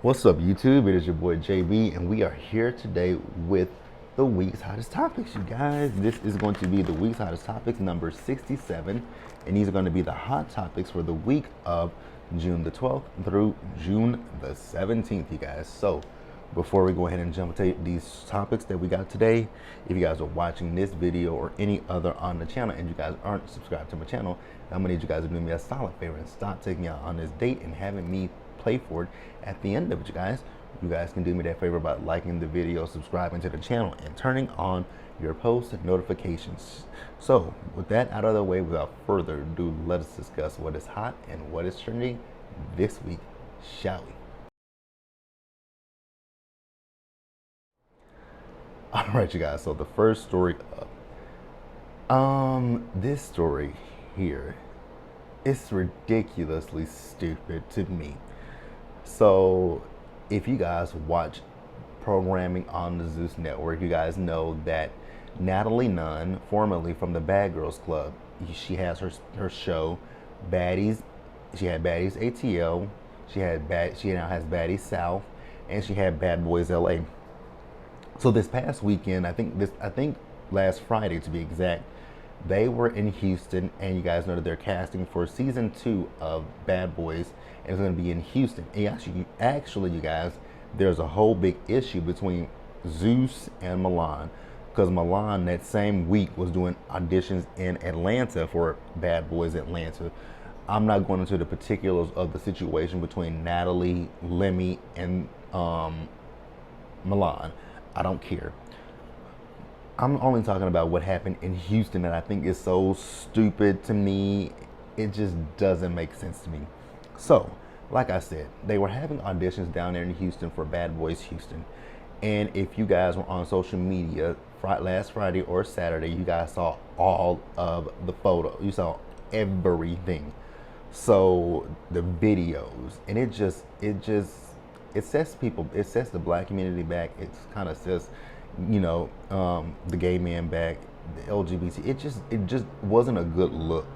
What's up, YouTube? It is your boy JB, and we are here today with the week's hottest topics, you guys. This is going to be the week's hottest topics number 67, and these are going to be the hot topics for the week of June the 12th through June the 17th, you guys. So, before we go ahead and jump into these topics that we got today, if you guys are watching this video or any other on the channel and you guys aren't subscribed to my channel, I'm gonna need you guys to do me a solid favor and stop taking me out on this date and having me play for it at the end of it, you guys. You guys can do me that favor by liking the video, subscribing to the channel, and turning on your post notifications. So, with that out of the way, without further ado, let us discuss what is hot and what is trending this week, shall we? All right, you guys. So the first story up. This story here is ridiculously stupid to me. So, if you guys watch programming on the Zeus Network, you guys know that Natalie Nunn, formerly from the Bad Girls Club, she has her show, Baddies. She had Baddies ATL. She now has Baddies South, and she had Bad Boys LA. So this past weekend, I think last Friday to be exact, they were in Houston, and you guys know that they're casting for season 2 of Bad Boys, and it's going to be in Houston. And actually, you guys, there's a whole big issue between Zeus and Milan, because Milan that same week was doing auditions in Atlanta for Bad Boys Atlanta. I'm not going into the particulars of the situation between Natalie, Lemmy, and Milan. I don't care. I'm only talking about what happened in Houston that I think is so stupid to me. It just doesn't make sense to me. So, like I said, they were having auditions down there in Houston for Bad Boys Houston. And if you guys were on social media last Friday or Saturday, you guys saw all of the photos. You saw everything. So, the videos. And it sets the black community back. It kind of says, the gay man back, the LGBT. It just wasn't a good look.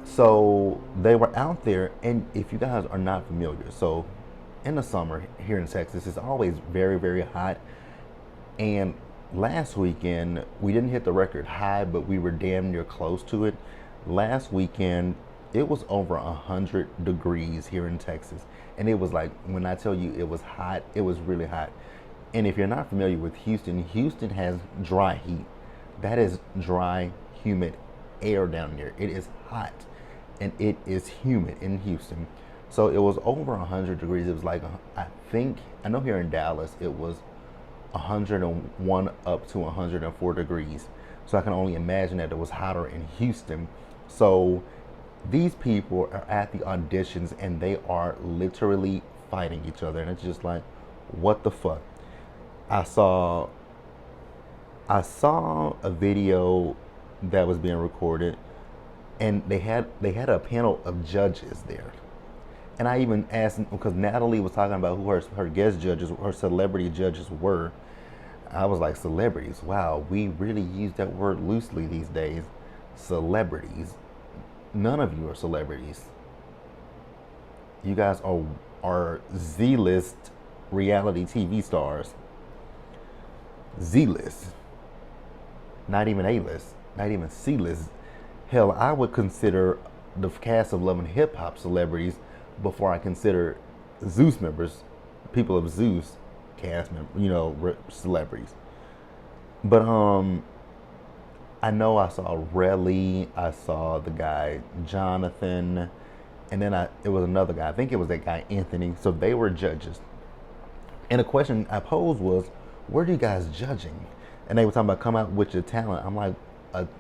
So they were out there, and if you guys are not familiar, so in the summer here in Texas, it's always very, very hot. And last weekend, we didn't hit the record high, but we were damn near close to it. Last weekend, it was over 100 degrees here in Texas. And it was like, when I tell you it was hot, it was really hot. And if you're not familiar with Houston, Houston has dry heat. That is dry, humid air down there. It is hot and it is humid in Houston. So it was over 100 degrees. It was like, I know here in Dallas, it was 101 up to 104 degrees. So I can only imagine that it was hotter in Houston. So these people are at the auditions and they are literally fighting each other. And it's just like, what the fuck? I saw a video that was being recorded, and they had a panel of judges there. And I even asked, because Natalie was talking about who her guest judges, her celebrity judges were. I was like, celebrities? Wow, we really use that word loosely these days. Celebrities. None of you are celebrities. You guys are Z-list reality TV stars. Z-list. Not even A-list. Not even C-list. Hell, I would consider the cast of Love and Hip Hop celebrities before I consider Zeus members, people of Zeus cast members, celebrities. But I know I saw Relly, I saw the guy Jonathan, and then it was another guy. I think it was that guy Anthony. So they were judges. And the question I posed was, where are you guys judging? And they were talking about come out with your talent. I'm like,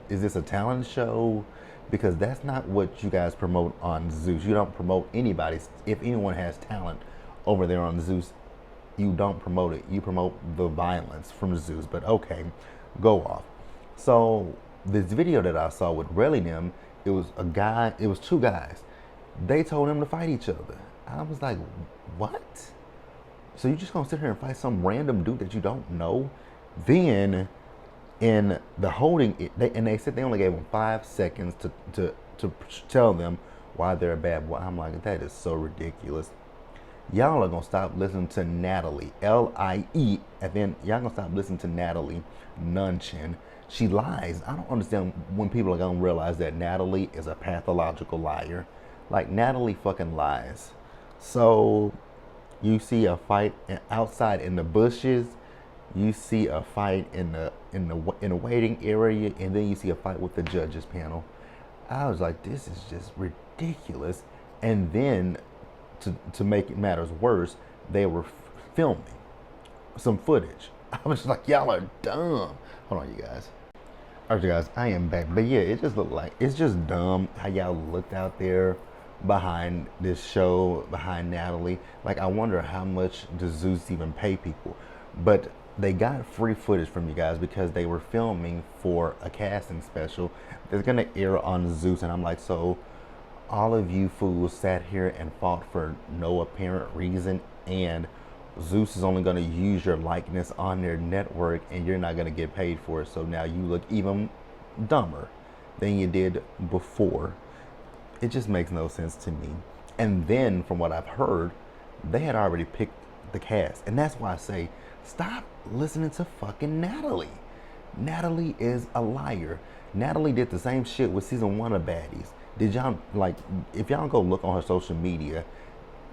is this a talent show? Because that's not what you guys promote on Zeus. You don't promote anybody. If anyone has talent over there on Zeus, you don't promote it. You promote the violence from Zeus. But okay, go off. So this video that I saw with Relly them, it was two guys. They told them to fight each other. I was like, what? So you just gonna sit here and fight some random dude that you don't know? Then in the holding, they said they only gave them 5 seconds to tell them why they're a bad boy. I'm like, that is so ridiculous. Y'all are gonna stop listening to Natalie, Lie, and then y'all gonna stop listening to Natalie Nunchin. She lies. I don't understand when people are gonna realize that Natalie is a pathological liar. Like, Natalie fucking lies. So you see a fight outside in the bushes, you see a fight in the waiting area, and then you see a fight with the judges panel. I was like, this is just ridiculous. And then to make matters worse, they were filming some footage. I was like, y'all are dumb. Hold on, you guys. All right, you guys, I am back. But yeah, it just looked like, it's just dumb how y'all looked out there behind this show, behind Natalie. Like, I wonder how much does Zeus even pay people? But they got free footage from you guys because they were filming for a casting special that's gonna air on Zeus. And I'm like, so all of you fools sat here and fought for no apparent reason, and Zeus is only going to use your likeness on their network, and you're not going to get paid for it. So now you look even dumber than you did before. It just makes no sense to me. And then, from what I've heard, they had already picked the cast, and that's why I say, stop listening to fucking Natalie. Natalie is a liar. Natalie did the same shit with season 1 of Baddies. Did y'all, like, if y'all go look on her social media,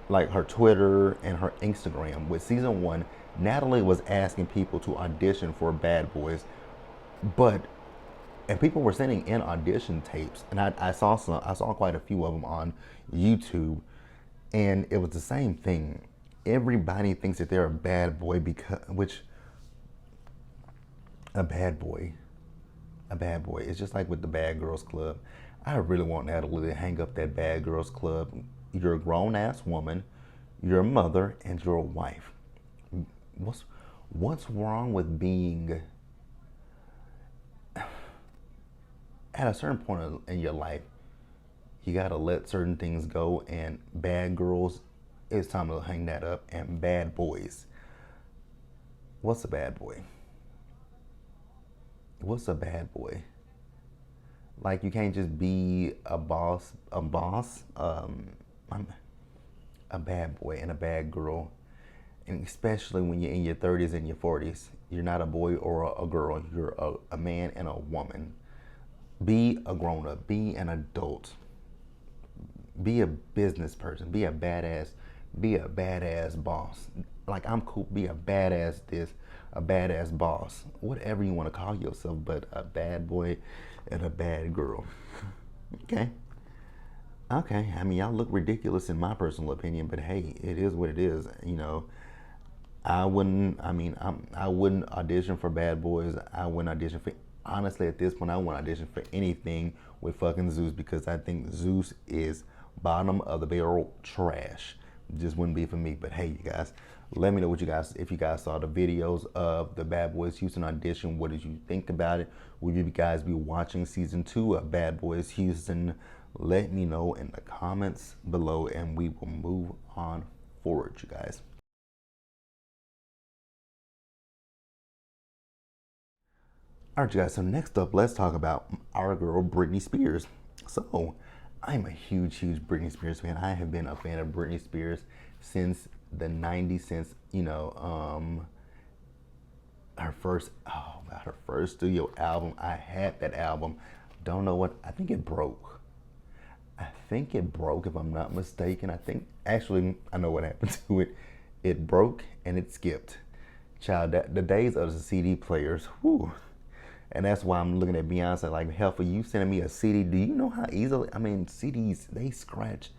like her Twitter and her Instagram, with season 1, Natalie was asking people to audition for Bad Boys, and people were sending in audition tapes, and I saw quite a few of them on YouTube, and it was the same thing. Everybody thinks that they're a bad boy a bad boy. It's just like with the Bad Girls Club. I really want Natalie to hang up that Bad Girls Club. You're a grown-ass woman, you're a mother, and you're a wife. What's wrong with being, at a certain point in your life, you gotta let certain things go, and bad girls, it's time to hang that up, and bad boys. What's a bad boy? What's a bad boy? Like, you can't just be a boss, a bad boy and a bad girl. And especially when you're in your 30s and your 40s, you're not a boy or a girl, you're a man and a woman. Be a grown up, be an adult, be a business person, be a badass boss. Like, I'm cool, be a badass a badass boss, whatever you want to call yourself, but a bad boy and a bad girl. Okay. I mean, y'all look ridiculous in my personal opinion, but hey, it is what it is. You know, I wouldn't audition for Bad Boys. I wouldn't audition for, honestly, at this point, I wouldn't audition for anything with fucking Zeus, because I think Zeus is bottom of the barrel trash. Just wouldn't be for me. But hey, you guys, let me know what if you guys saw the videos of the Bad Boys Houston audition. What did you think about it? Will you guys be watching season 2 of Bad Boys Houston? Let me know in the comments below, and we will move on forward, you guys. All right, you guys, so next up, let's talk about our girl, Britney Spears. So, I'm a huge Britney Spears fan. I have been a fan of Britney Spears since the 90s, since, her first studio album. I had that album. Don't know what, I think it broke. If I'm not mistaken. I know what happened to it. It broke and it skipped. Child, the days of the CD players, whew. And that's why I'm looking at Beyonce like, hell, for you sending me a CD, do you know how easily, CDs, they scratch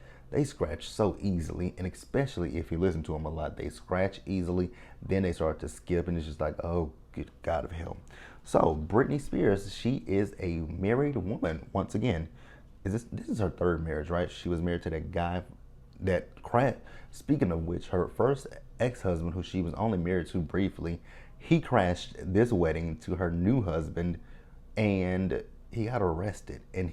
so easily, and especially if you listen to them a lot, they scratch easily, then they start to skip, and it's just like, oh, good God of hell. So, Britney Spears, she is a married woman, once again. This is her third marriage, right? She was married to that guy that crashed. Speaking of which, her first ex-husband, who she was only married to briefly, he crashed this wedding to her new husband, and he got arrested, and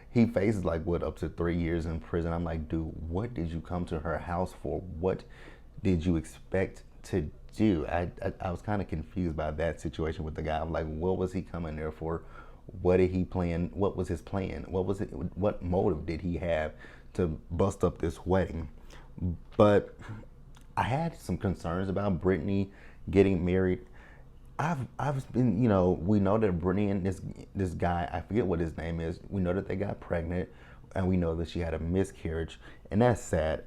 he faces like up to 3 years in prison. I'm like, dude, what did you come to her house for? What did you expect to do? I was kind of confused by that situation with the guy. I'm like, what was he coming there for? What did he plan? What was his plan? What motive did he have to bust up this wedding? But I had some concerns about Britney getting married. I've been, we know that Britney and this guy, I forget what his name is. We know that they got pregnant, and we know that she had a miscarriage, and that's sad.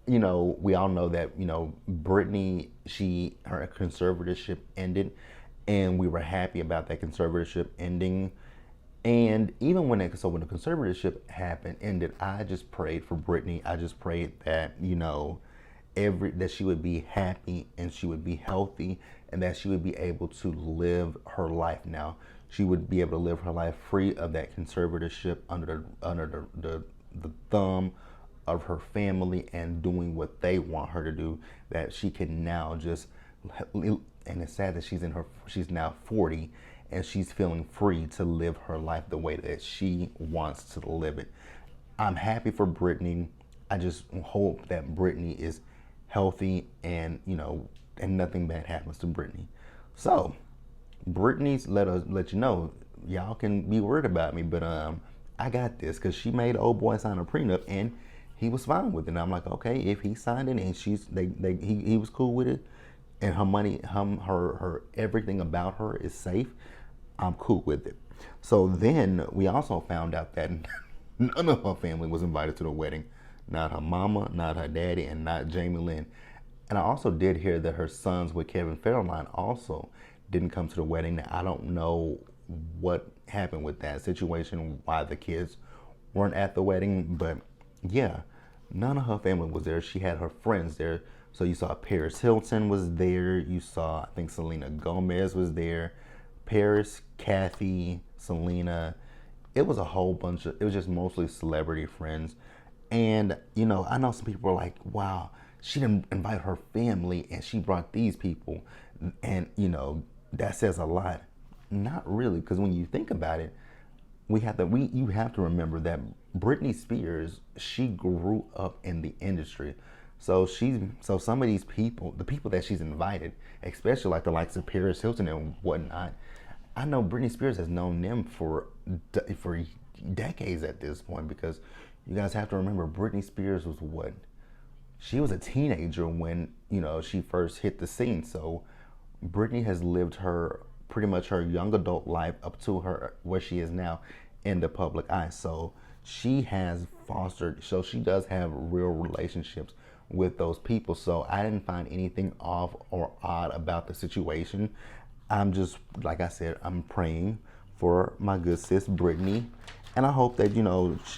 We all know that Britney, her conservatorship ended, and we were happy about that conservatorship ending. And even when the conservatorship ended, I just prayed for Britney. I just prayed that that she would be happy and she would be healthy and that she would be able to live her life now. She would be able to live her life free of that conservatorship under the thumb of her family and doing what they want her to do. That she can now just, and it's sad that she's now 40 and she's feeling free to live her life the way that she wants to live it. I'm happy for Britney. I just hope that Britney is healthy and and nothing bad happens to Britney. So Britney's let you know, y'all can be worried about me, but I got this, because she made old boy sign a prenup and he was fine with it. And I'm like, okay, if he signed it and he was cool with it, and her money, her everything about her is safe, I'm cool with it. So then we also found out that none of her family was invited to the wedding. Not her mama, not her daddy, and not Jamie Lynn. And I also did hear that her sons with Kevin Federline also didn't come to the wedding. Now, I don't know what happened with that situation, why the kids weren't at the wedding, but yeah, none of her family was there. She had her friends there. So you saw Paris Hilton was there. You saw, I think Selena Gomez was there. Paris, Kathy, Selena. It was a whole bunch it was just mostly celebrity friends. And, I know some people are like, wow, she didn't invite her family and she brought these people. And, that says a lot. Not really, because when you think about it, you have to remember that Britney Spears, she grew up in the industry. So some of these people, the people that she's invited, especially like the likes of Paris Hilton and whatnot, I know Britney Spears has known them for decades at this point, because you guys have to remember Britney Spears was what? She was a teenager when, she first hit the scene. So Britney has lived pretty much her young adult life up to her where she is now in the public eye. So she does have real relationships with those people. So I didn't find anything off or odd about the situation. I'm just, like I said, I'm praying for my good sis Britney, and I hope that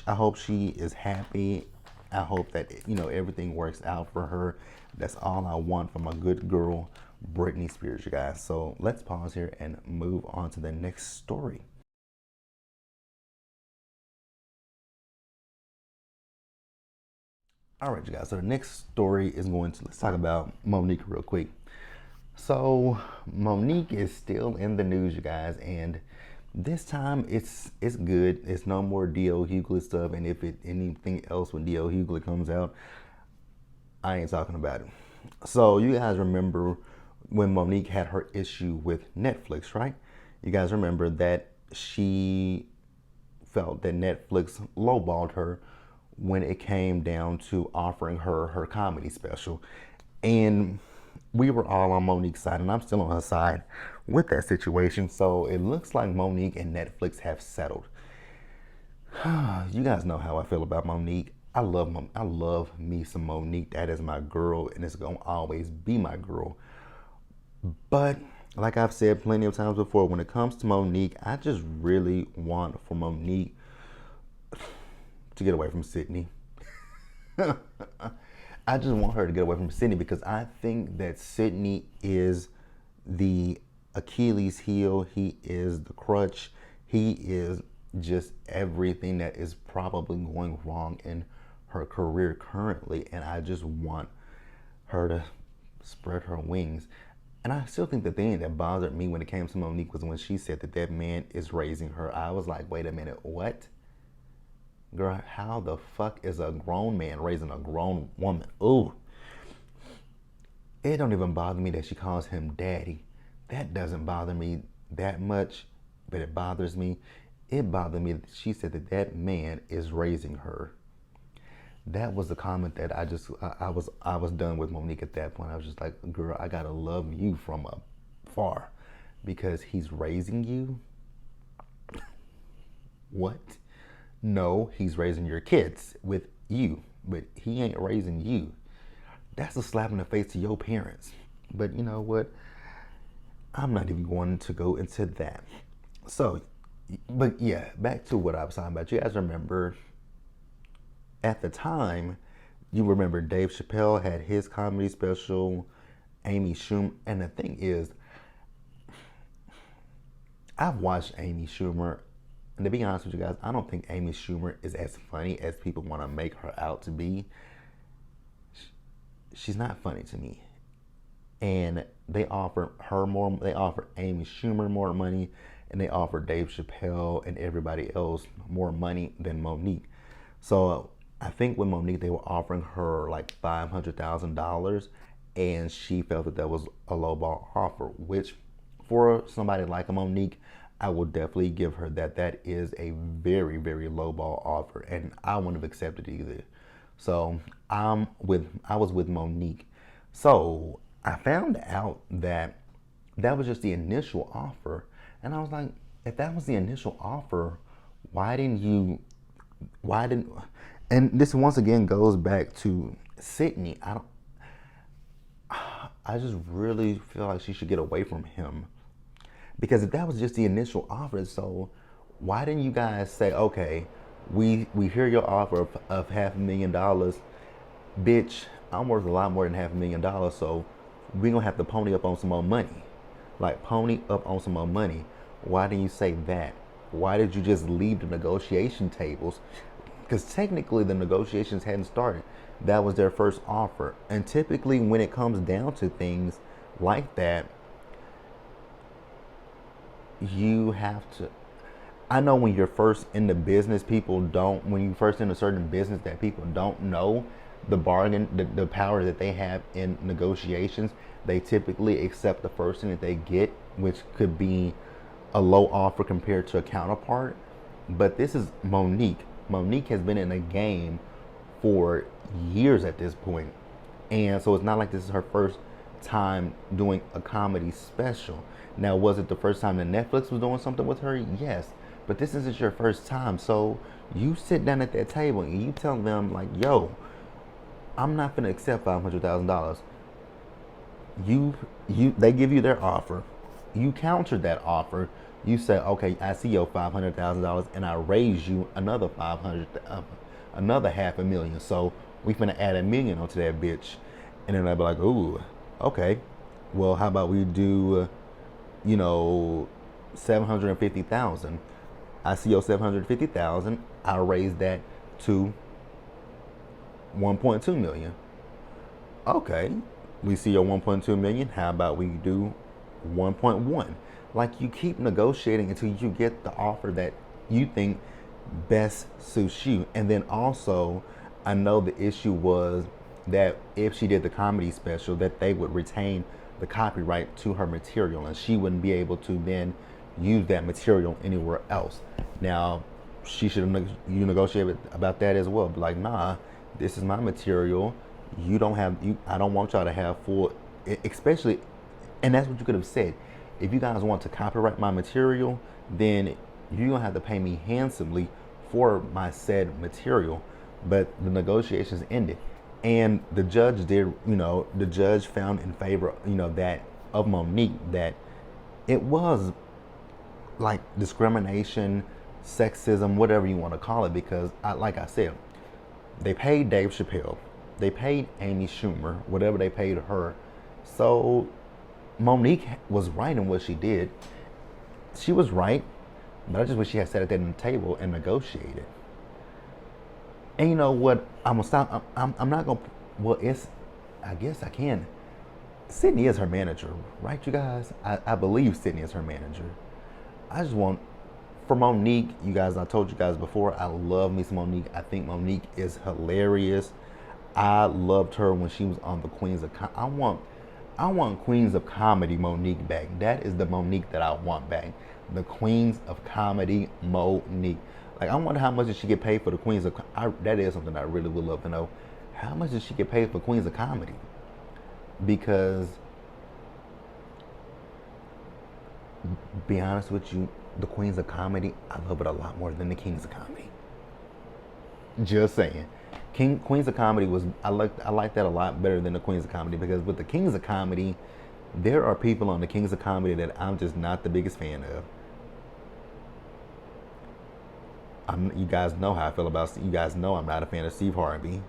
I hope she is happy. I hope that everything works out for her. That's all I want from a good girl, Britney Spears, you guys. So let's pause here and move on to the next story. All right, you guys. So the next story is let's talk about Monique real quick. So Monique is still in the news, you guys, and this time it's good. It's no more D.L. Hughley stuff, and if anything else when D.L. Hughley comes out, I ain't talking about it. So you guys remember when Monique had her issue with Netflix, right? You guys remember that she felt that Netflix lowballed her when it came down to offering her comedy special. And we were all on Monique's side, and I'm still on her side with that situation. So it looks like Monique and Netflix have settled. You guys know how I feel about Monique. I love me some Monique. That is my girl, and it's gonna always be my girl. But like I've said plenty of times before, when it comes to Monique, I just really want for Monique to get away from Sydney. I just want her to get away from Sydney, because I think that Sydney is the Achilles heel. He is the crutch. He is just everything that is probably going wrong in her career currently. And I just want her to spread her wings. And I still think the thing that bothered me when it came to Monique was when she said that man is raising her. I was like, wait a minute, what? Girl, how the fuck is a grown man raising a grown woman? Ooh. It don't even bother me that she calls him daddy. That doesn't bother me that much, but it bothers me. It bothered me that she said that man is raising her. That was the comment that I was done with Monique at that point. I was just like, girl, I gotta love you from afar, because he's raising you. What? No, he's raising your kids with you, but he ain't raising you. That's a slap in the face to your parents. But you know what? I'm not even going to go into that. So, but yeah, back to what I was talking about. You guys remember at the time, you remember Dave Chappelle had his comedy special, Amy Schumer, and the thing is, I've watched Amy Schumer, and to be honest with you guys, I don't think Amy Schumer is as funny as people want to make her out to be. She's not funny to me. And they offer her more, they offer Amy Schumer more money, and they offer Dave Chappelle and everybody else more money than Monique. So I think with Monique, they were offering her like $500,000, and she felt that that was a lowball offer, which for somebody like a Monique, I will definitely give her that. That is a very, very lowball offer, and I wouldn't have accepted it either. So I was with Monique. So I found out that that was just the initial offer, and I was like, if that was the initial offer, why didn't you? Why didn't? And this once again goes back to Sydney. I just really feel like she should get away from him, because if that was just the initial offer, so why didn't you guys say, okay, we hear your offer of $500,000, bitch, I'm worth a lot more than $500,000, so we're gonna have to pony up on some more money. Like, pony up on some more money. Why didn't you say that? Why did you just leave the negotiation tables? Because technically the negotiations hadn't started. That was their first offer. And typically when it comes down to things like that, you have to, I know when you're first in the business, when you first in a certain business, that people don't know the bargain, the power that they have in negotiations. They typically accept the first thing that they get, which could be a low offer compared to a counterpart. But this is Monique. Monique has been in the game for years at this point. And so it's not like this is her first time doing a comedy special. Now, was it the first time that Netflix was doing something with her? Yes. But this isn't your first time. So you sit down at that table and you tell them, like, yo, I'm not gonna accept $500,000. They give you their offer. You counter that offer. You say, okay, I see your $500,000, and I raise you another 500, another $500,000. So we finna add $1 million onto that bitch, and then they'll be like, ooh, okay. Well, how about we do, 750,000. I see your 750,000. I'll raise that to 1.2 million. Okay, we see your 1.2 million. How about we do 1.1? Like, you keep negotiating until you get the offer that you think best suits you. And then also, I know the issue was that if she did the comedy special, that they would retain the copyright to her material, and she wouldn't be able to then use that material anywhere else. Now, she should have negotiated about that as well. But like, nah, this is my material. You don't have I don't want y'all to have full, especially, and that's what you could have said. If you guys want to copyright my material, then you're gonna have to pay me handsomely for my said material. But the negotiations ended, and the judge the judge found in favor, that of Monique, that it was like discrimination, sexism, whatever you want to call it, because like I said, they paid Dave Chappelle, they paid Amy Schumer, whatever they paid her. So Monique was right in what she did. She was right, but I just wish she had sat at that table and negotiated. And you know what? I'm gonna stop. I'm not gonna. Well, I guess I can. Sydney is her manager, right, you guys? I believe Sydney is her manager. I just want, for Monique, you guys, I told you guys before, I love me some Monique. I think Monique is hilarious. I loved her when she was on the Queens of I want Queens of Comedy Monique back. That is the Monique that I want back. The Queens of Comedy Monique. Like, I wonder how much did she get paid for the Queens of? That is something I really would love to know. How much did she get paid for Queens of Comedy? Because, be honest with you, the Queens of Comedy, I love it a lot more than the Kings of Comedy. Just saying. Queens of Comedy was, I like that a lot better than the Queens of Comedy, because with the Kings of Comedy, there are people on the Kings of Comedy that I'm just not the biggest fan of. You guys know how I feel about. You guys know I'm not a fan of Steve Harvey.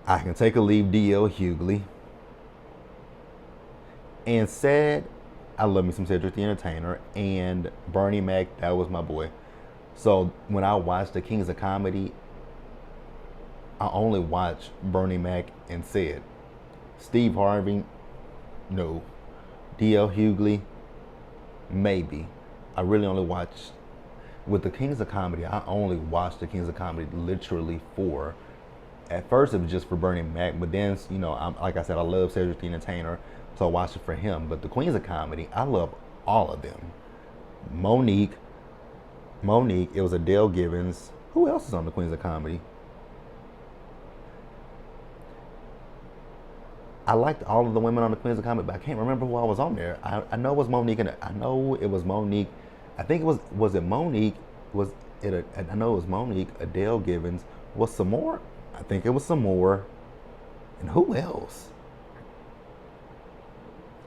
I can take or leave D.L. Hughley. And said, I love me some Cedric the Entertainer, and Bernie Mac. That was my boy. So when I watched the Kings of Comedy, I only watched Bernie Mac and Sid. Steve Harvey, no. D.L. Hughley, maybe. I really only watched, with the Kings of Comedy, I only watched the Kings of Comedy literally for, at first it was just for Bernie Mac, but then, you know, like I said, I love Cedric the Entertainer, so I watched it for him. But the Queens of Comedy, I love all of them. Monique, it was Adele Givens. Who else is on the Queens of Comedy? I liked all of the women on the Queens of Comedy, but I can't remember who I was on there. I know it was Monique, and I know it was Monique. I think it was it Monique? I know it was Monique, Adele Givens. Was some more? I think it was some more. And who else?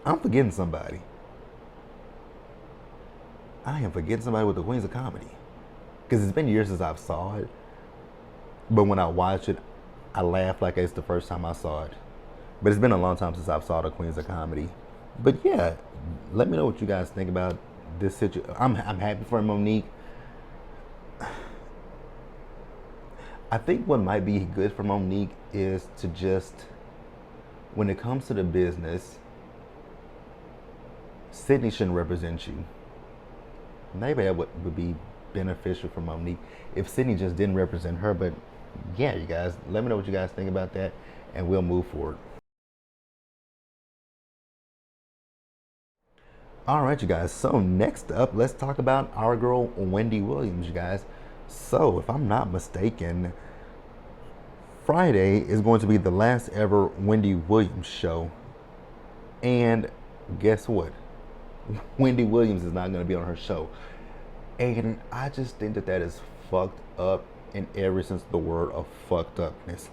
I'm forgetting somebody. I am forgetting somebody with the Queens of Comedy. Because it's been years since I've saw it. But when I watch it, I laugh like it's the first time I saw it. But it's been a long time since I've saw the Queens of Comedy. But yeah, let me know what you guys think about this situation. I'm happy for Monique. I think what might be good for Monique is to just, when it comes to the business, Sydney shouldn't represent you. Maybe that would be beneficial for Monique if Sydney just didn't represent her. But yeah, you guys, let me know what you guys think about that, and we'll move forward. All right, you guys. So next up, let's talk about our girl Wendy Williams, you guys. So if I'm not mistaken, Friday is going to be the last ever Wendy Williams show. And guess what? Wendy Williams is not going to be on her show. And I just think that that is fucked up in every sense of the word of fucked upness.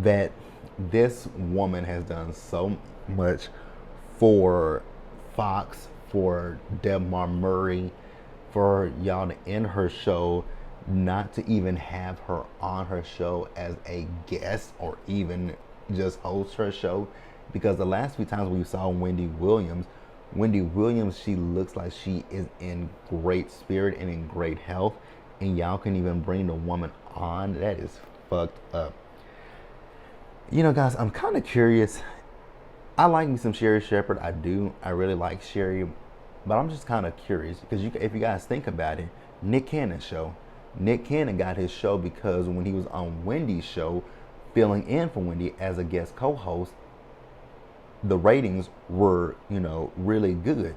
That this woman has done so much for Fox, for Debmar Murray, for y'all to end her show, not to even have her on her show as a guest or even just host her show. Because the last few times we saw Wendy Williams, she looks like she is in great spirit and in great health, and y'all can even bring the woman on. That is fucked up. You know, guys, I'm kind of curious. I like me some Sherri Shepherd. I do. I really like Sherri. But I'm just kind of curious because if you guys think about it, Nick Cannon's show. Nick Cannon got his show because when he was on Wendy's show, filling in for Wendy as a guest co-host, the ratings were, you know, really good.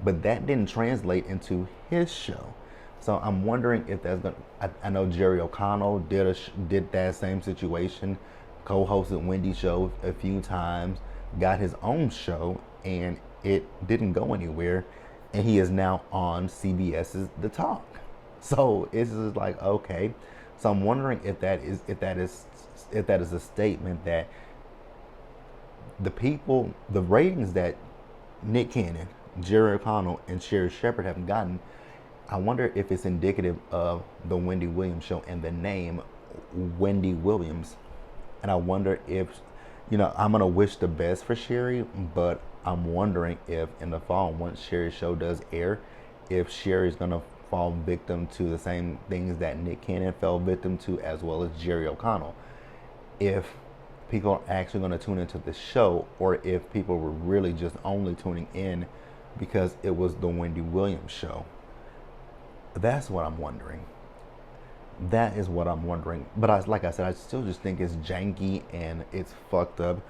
But that didn't translate into his show. So I'm wondering if that's going to... I know Jerry O'Connell did that same situation, co-hosted Wendy's show a few times, got his own show, and it didn't go anywhere. And he is now on CBS's The Talk. So it's just like, okay. So I'm wondering if that is a statement that the ratings that Nick Cannon, Jerry O'Connell, and Sherri Shepherd have gotten, I wonder if it's indicative of the Wendy Williams show and the name Wendy Williams. And I wonder if, you know, I'm going to wish the best for Sherri, but I'm wondering if in the fall, once Sherri's show does air, if Sherri's going to fall victim to the same things that Nick Cannon fell victim to, as well as Jerry O'Connell. If people are actually going to tune into the show, or if people were really just only tuning in because it was the Wendy Williams show. That's what I'm wondering. That is what I'm wondering. But like I said, I still just think it's janky and it's fucked up.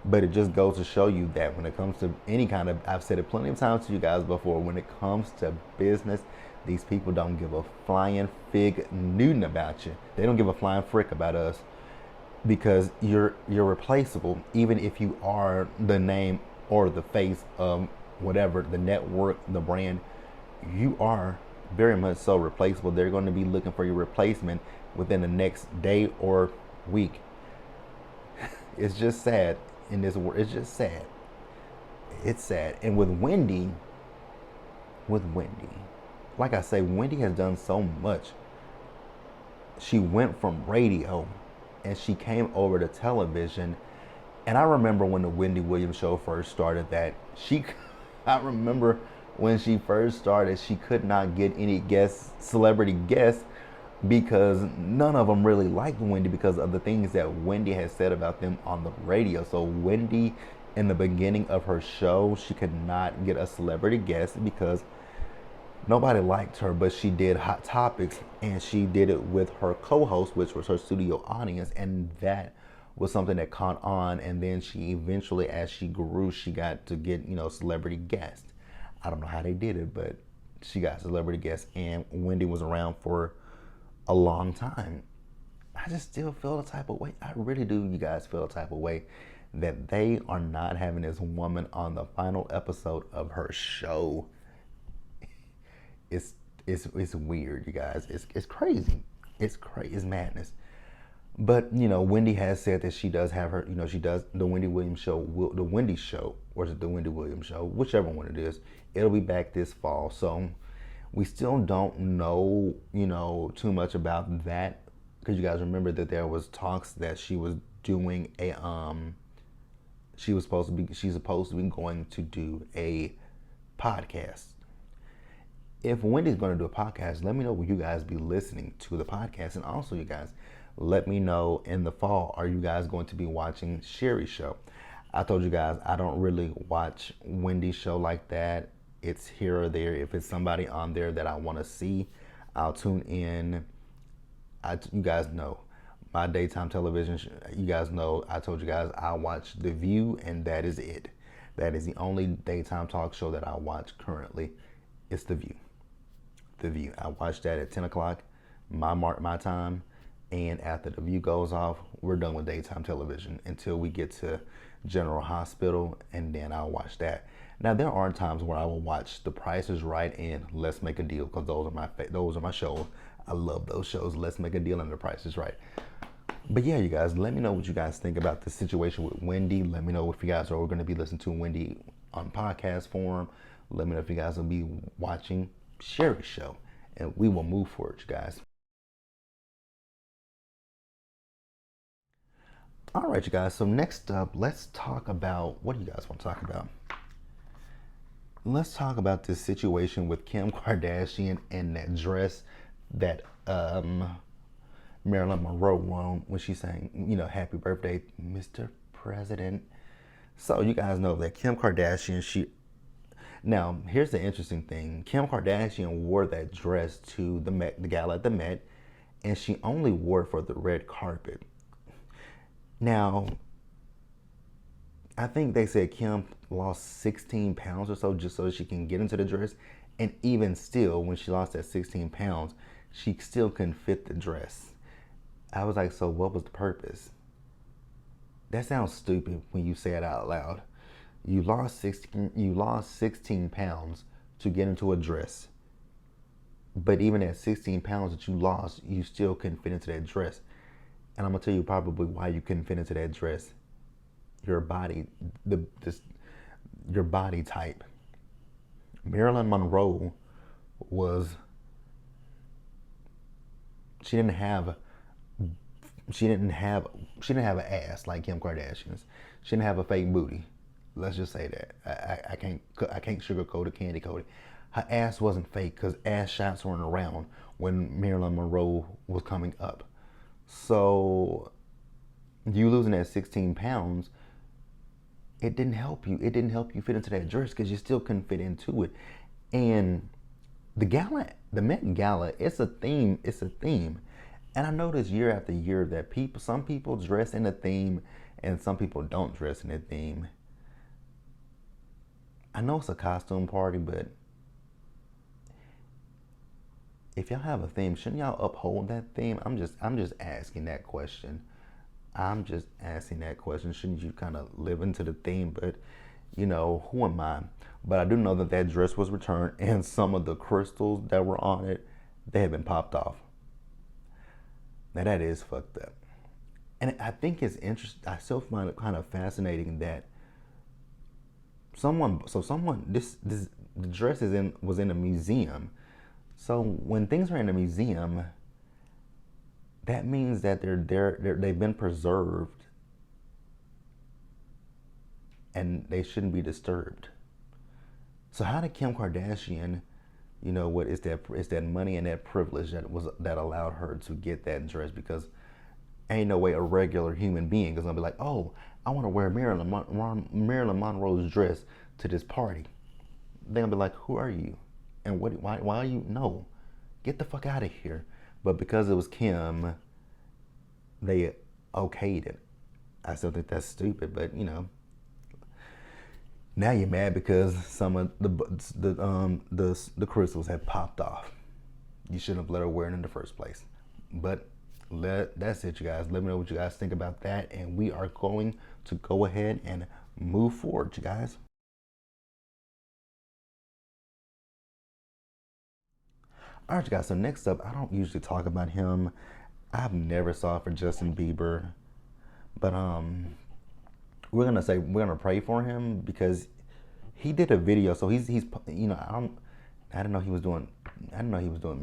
But it just goes to show you that when it comes to any kind of, I've said it plenty of times to you guys before, when it comes to business, These people don't give a flying fig Newton about you. They don't give a flying frick about us because you're replaceable, even if you are the name or the face of whatever the network, the brand. You are very much so replaceable. They're going to be looking for your replacement within the next day or week. It's just sad in this world. It's just sad. It's sad. And with Wendy, like I say, Wendy has done so much. She went from radio and she came over to television. And I remember when the Wendy Williams show first started that I remember when she first started, she could not get any celebrity guests, because none of them really liked Wendy because of the things that Wendy had said about them on the radio. So Wendy, in the beginning of her show, she could not get a celebrity guest because nobody liked her, but she did Hot Topics and she did it with her co-host, which was her studio audience, and that was something that caught on. And then she eventually, as she grew, she got to get, celebrity guests. I don't know how they did it, but she got celebrity guests, and Wendy was around for a long time. I just still feel the type of way. I really do. You guys feel the type of way that they are not having this woman on the final episode of her show. It's weird, you guys. It's crazy. It's crazy. It's madness. But Wendy has said that she does have her. She does the Wendy Williams show. The Wendy show, or is it the Wendy Williams show? Whichever one it is. It'll be back this fall. So we still don't know, too much about that, because you guys remember that there was talks that she was doing she's supposed to be going to do a podcast. If Wendy's going to do a podcast, let me know, will you guys be listening to the podcast? And also, you guys, let me know in the fall, are you guys going to be watching Sherry's show? I told you guys I don't really watch Wendy's show like that. It's here or there. If it's somebody on there that I want to see, I'll tune in. You guys know my daytime television. You guys know I told you guys I watch The View, and that is it. That is the only daytime talk show that I watch currently. It's The View. The View. I watch that at 10 o'clock, my time. And after The View goes off, we're done with daytime television until we get to General Hospital, and then I'll watch that. Now, there are times where I will watch The Price is Right and Let's Make a Deal, because those are my shows. I love those shows, Let's Make a Deal and The Price is Right. But yeah, you guys, let me know what you guys think about the situation with Wendy. Let me know if you guys are going to be listening to Wendy on podcast form. Let me know if you guys will be watching Sherry's show, and we will move forward, you guys. All right, you guys. So next up, let's talk about, what do you guys want to talk about? Let's talk about this situation with Kim Kardashian and that dress that Marilyn Monroe wore when she sang, "Happy Birthday, Mr. President." So you guys know that Kim Kardashian, now here's the interesting thing. Kim Kardashian wore that dress to the gala at the Met, and she only wore it for the red carpet. Now, I think they said Kim lost 16 pounds or so just so she can get into the dress. And even still, when she lost that 16 pounds, she still couldn't fit the dress. I was like, so what was the purpose? That sounds stupid when you say it out loud. You lost 16 pounds to get into a dress. But even at 16 pounds that you lost, you still couldn't fit into that dress. And I'm gonna tell you probably why you couldn't fit into that dress. Your body, your body type. Marilyn Monroe she didn't have an ass like Kim Kardashian's. She didn't have a fake booty. Let's just say that. I can't sugarcoat it, candy coat it. Her ass wasn't fake, because ass shots weren't around when Marilyn Monroe was coming up. So you losing that 16 pounds, it didn't help you. It didn't help you fit into that dress, because you still couldn't fit into it. And the Met Gala, it's a theme. It's a theme. And I notice year after year that some people dress in a theme and some people don't dress in a theme. I know it's a costume party, but if y'all have a theme, shouldn't y'all uphold that theme? I'm just asking that question. I'm just asking that question. Shouldn't you kind of live into the theme? But who am I? But I do know that that dress was returned, and some of the crystals that were on it, they have been popped off. Now that is fucked up. And I think it's interesting. I still find it kind of fascinating that this the dress was in a museum. So when things are in a museum, that means that they've been preserved and they shouldn't be disturbed. So how did Kim Kardashian, what is that? It's that money and that privilege that allowed her to get that dress, because ain't no way a regular human being is gonna be like, oh, I want to wear Marilyn Monroe's dress to this party. They're gonna be like, who are you? And why are you? No, get the fuck out of here. But because it was Kim, they okayed it. I still think that's stupid, but now you're mad because some of the crystals have popped off. You shouldn't have let her wear it in the first place. But that's it, you guys. Let me know what you guys think about that, and we are going to go ahead and move forward, you guys. All right, you guys. So next up, I don't usually talk about him. I've never saw for Justin Bieber, but we're gonna pray for him because he did a video. So he's I didn't know he was doing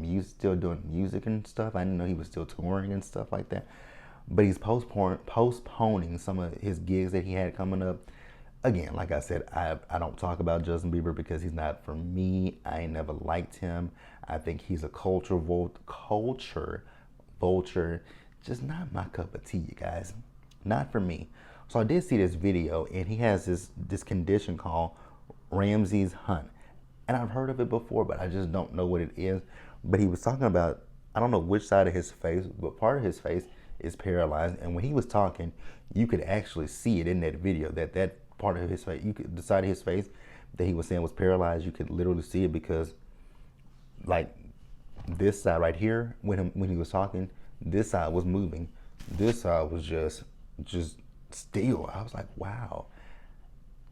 music, still doing music and stuff. I didn't know he was still touring and stuff like that. But he's postponing some of his gigs that he had coming up. Again, like I said, I don't talk about Justin Bieber because he's not for me. I ain't never liked him. I think he's a culture vulture. Just not my cup of tea, you guys. Not for me. So I did see this video, and he has this condition called Ramsay's Hunt. And I've heard of it before, but I just don't know what it is. But he was talking about, I don't know which side of his face, but part of his face is paralyzed. And when he was talking, you could actually see it in that video, that part of his face, the side of his face that he was saying was paralyzed, you could literally see it, because like this side right here, when he was talking, this side was moving. This side was just still. I was like, wow.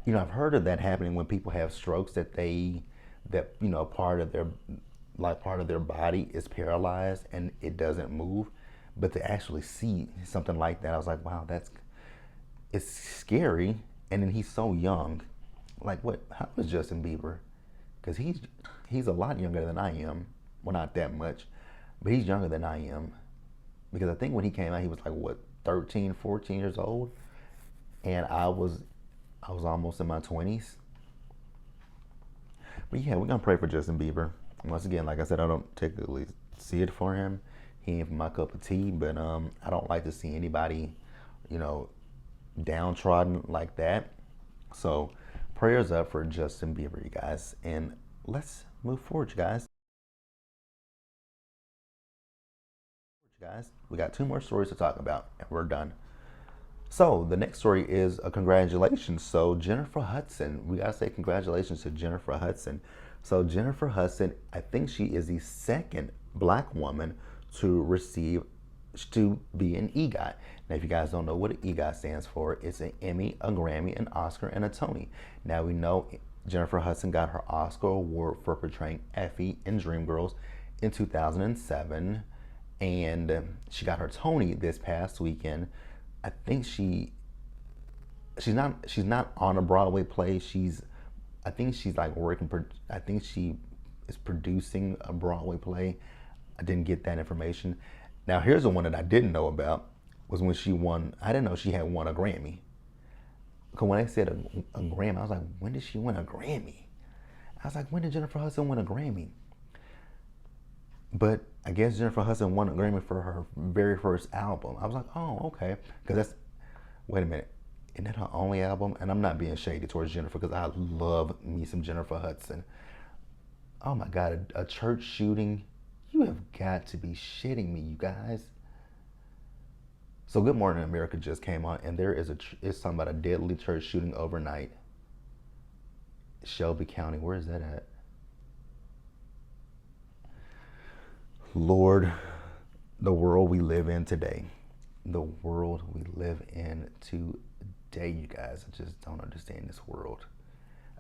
I've heard of that happening when people have strokes, that part of their body is paralyzed and it doesn't move. But to actually see something like that, I was like, wow, it's scary. And then he's so young. Like, how is Justin Bieber? Because he's a lot younger than I am. Well, not that much, but he's younger than I am. Because I think when he came out, he was like, 13, 14 years old? And I was almost in my 20s. But yeah, we're going to pray for Justin Bieber. Once again, like I said, I don't typically see it for him. He ain't my cup of tea, but I don't like to see anybody, downtrodden like that. So prayers up for Justin Bieber, you guys. And let's move forward, you guys. We got 2 more stories to talk about, and we're done. So the next story is a congratulations. So Jennifer Hudson, we gotta say congratulations to Jennifer Hudson. So Jennifer Hudson, I think she is the second Black woman to be an EGOT. Now, if you guys don't know what an EGOT stands for, it's an Emmy, a Grammy, an Oscar, and a Tony. Now, we know Jennifer Hudson got her Oscar award for portraying Effie in Dreamgirls in 2007, and she got her Tony this past weekend. I think she's not on a Broadway play. I think she's like I think she is producing a Broadway play. I didn't get that information. Now, here's the one that I didn't know about, was when she won. I didn't know she had won a Grammy. Because when they said a Grammy, I was like, when did she win a Grammy? I was like, when did Jennifer Hudson win a Grammy? But I guess Jennifer Hudson won a Grammy for her very first album. I was like, oh, okay. Because wait a minute, isn't that her only album? And I'm not being shady towards Jennifer, because I love me some Jennifer Hudson. Oh my God, a church shooting. You have got to be shitting me, you guys. So Good Morning America just came on, and it's talking about a deadly church shooting overnight. Shelby County, where is that at? Lord, the world we live in today. The world we live in today, you guys. I just don't understand this world.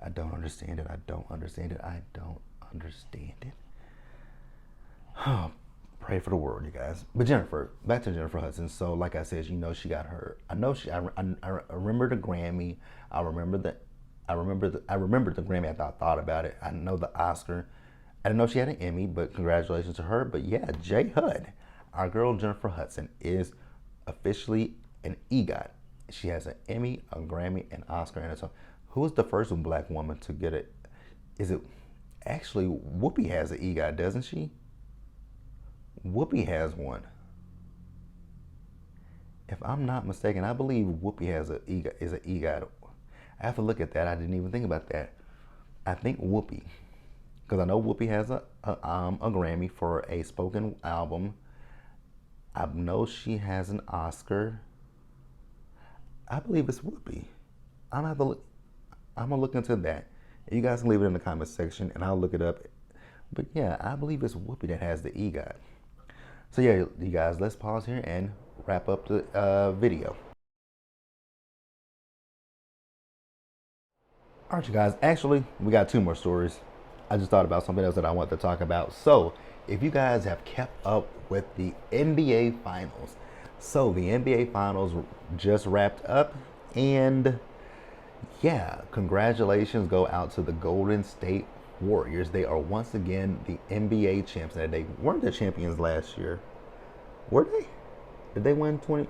I don't understand it. I don't understand it. I don't understand it. Pray for the world, you guys. But Jennifer, back to Jennifer Hudson. So, like I said, she got her. I know she. I remember the Grammy. I remember the. I remember the Grammy after I thought about it. I know the Oscar. I didn't know she had an Emmy, but congratulations to her. But yeah, J Hud, our girl Jennifer Hudson, is officially an EGOT. She has an Emmy, a Grammy, an Oscar, and a song. Who was the first black woman to get it? Is it actually Whoopi has an EGOT, doesn't she? Whoopi has one. If I'm not mistaken, I believe Whoopi has an EGOT. I have to look at that. I didn't even think about that. I think Whoopi, because I know Whoopi has a Grammy for a spoken album. I know she has an Oscar. I believe it's Whoopi. I'm gonna have to look. I'm gonna look into that. You guys can leave it in the comment section, and I'll look it up. But yeah, I believe it's Whoopi that has the EGOT. So yeah, you guys, let's pause here and wrap up the video. All right, you guys. Actually, we got two more stories. I just thought about something else that I want to talk about. So, if you guys have kept up with the NBA Finals, so the NBA Finals just wrapped up, and yeah, congratulations go out to the Golden State Warriors. They are once again the NBA champs. Now, they weren't the champions last year, were they? Did they win 20?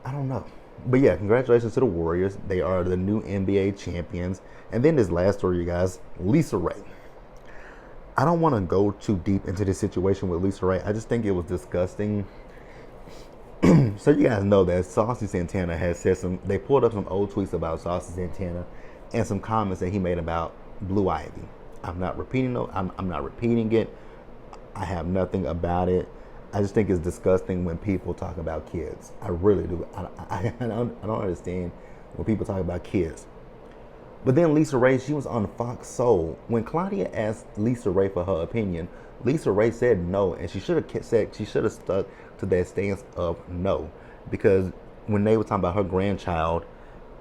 I don't know. But yeah, congratulations to the Warriors. They are the new NBA champions. And then this last story, you guys, Lisa Ray. I don't want to go too deep into this situation with Lisa Ray. I just think it was disgusting. So you guys know that Saucy Santana has said they pulled up some old tweets about Saucy Santana and some comments that he made about Blue Ivy. I'm not repeating it. I have nothing about it. I just think it's disgusting when people talk about kids. I really do. I don't understand when people talk about kids. But then Lisa Ray, she was on Fox Soul. When Claudia asked Lisa Ray for her opinion, Lisa Ray said no, and she should have stuck to that stance of no, because when they were talking about her grandchild,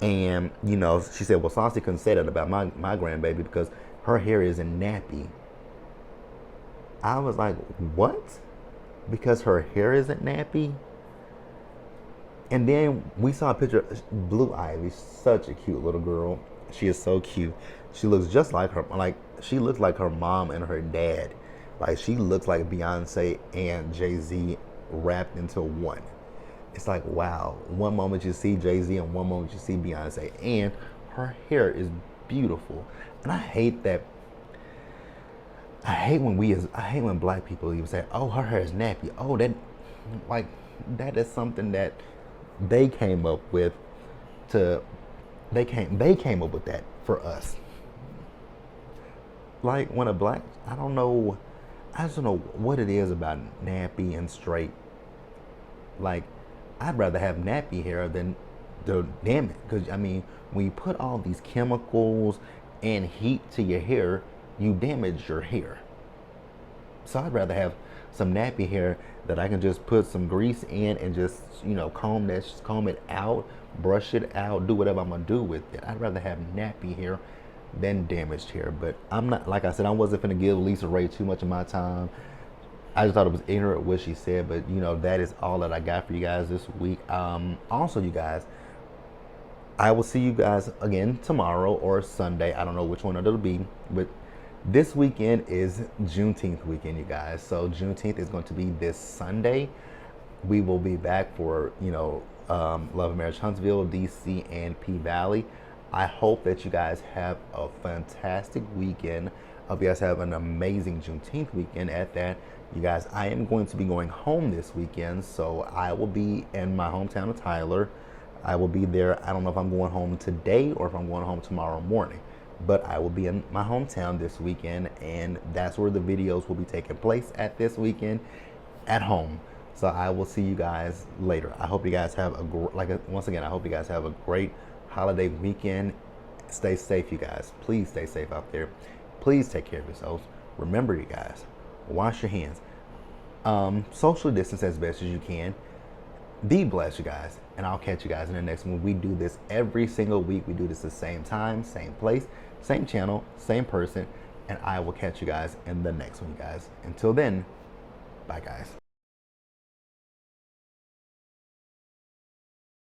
and she said, well, Saucy couldn't say that about my grandbaby because her hair isn't nappy. I was like, what? Because her hair isn't nappy? And then we saw a picture of Blue Ivy, such a cute little girl. She is so cute. She looks just like her, she looks like her mom and her dad. Like, she looks like Beyonce and Jay-Z wrapped into one. It's like, wow. One moment you see Jay-Z and one moment you see Beyonce. And her hair is beautiful. And I hate that. I hate when black people even say, oh, her hair is nappy. Oh, that is something that they came up with they came up with that for us. Like, when a black, I just don't know what it is about nappy and straight. Like, I'd rather have nappy hair than the damn it. Because, when you put all these chemicals and heat to your hair, you damage your hair. So I'd rather have some nappy hair that I can just put some grease in and just, comb it out, brush it out, do whatever I'm gonna do with it. I'd rather have nappy hair than damaged hair. But I'm not, like I said, I wasn't gonna give Lisa Ray too much of my time. I just thought it was ignorant what she said, but that is all that I got for you guys this week. Also, you guys, I will see you guys again tomorrow or Sunday. I don't know which one it'll be, but this weekend is Juneteenth weekend, you guys. So Juneteenth is going to be this Sunday. We will be back for, Love and Marriage Huntsville, DC, and P-Valley. I hope that you guys have a fantastic weekend. I hope you guys have an amazing Juneteenth weekend at that. You guys, I am going to be going home this weekend, so I will be in my hometown of Tyler. I will be there. I don't know if I'm going home today or if I'm going home tomorrow morning, but I will be in my hometown this weekend, and that's where the videos will be taking place at this weekend at home. So I will see you guys later. I hope you guys have once again, I hope you guys have a great holiday weekend. Stay safe, you guys. Please stay safe out there. Please take care of yourselves. Remember, you guys, wash your hands. Social distance as best as you can. Be blessed, you guys, and I'll catch you guys in the next one. We do this every single week. We do this the same time, same place, same channel, same person, and I will catch you guys in the next one, you guys. Until then, bye, guys.